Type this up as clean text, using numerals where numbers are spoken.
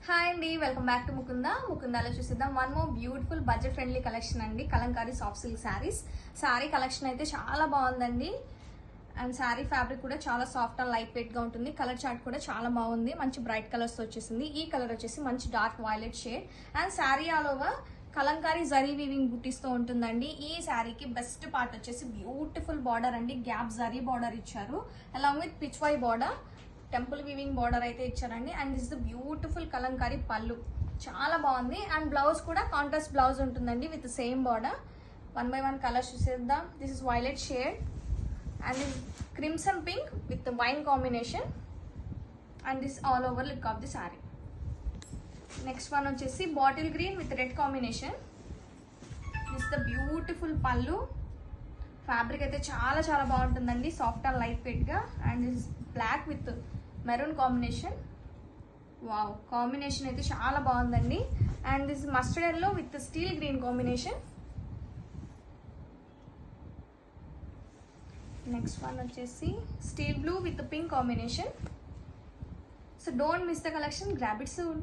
Hi అండి, welcome back to ముకుందాలో చూసిద్దాం. One more beautiful budget friendly collection అండి. Kalamkari soft silk saris. Sari collection అయితే చాలా బాగుందండి. అండ్ శారీ ఫ్యాబ్రిక్ కూడా చాలా సాఫ్ట్ అండ్ లైట్ వెయిట్ గా ఉంటుంది. కలర్ చార్ట్ కూడా చాలా బాగుంది. మంచి బ్రైట్ కలర్స్ తో వచ్చేసింది. ఈ కలర్ వచ్చేసి మంచి dark violet shade. And sari all over Kalamkari zari weaving butis తో ఉంటుందండి. ఈ శారీకి బెస్ట్ పార్ట్ వచ్చేసి బ్యూటిఫుల్ బార్డర్ అండి. గ్యాప్ జరీ బార్డర్ ఇచ్చారు along with pichwai border, temple weaving border అయితే ఇచ్చారండి. And this the beautiful Kalamkari pallu చాలా బాగుంది. అండ్ బ్లౌజ్ కూడా కాంట్రాస్ట్ బ్లౌజ్ ఉంటుందండి with same border. One by one colours చూసేద్దాం. This is violet shade and this crimson pink with wine combination. And this all over look of the sari. Next one వచ్చేసి bottle green with red combination. This the beautiful pallu. Fabric అయితే చాలా చాలా బాగుంటుందండి, soft and light weight గా. And this black with maroon combination. Wow, combination అయితే చాలా బాగుందండి. And this mustard yellow with steel green combination. Next one వచ్చేసి steel blue with pink combination. So don't miss the collection, grab it soon.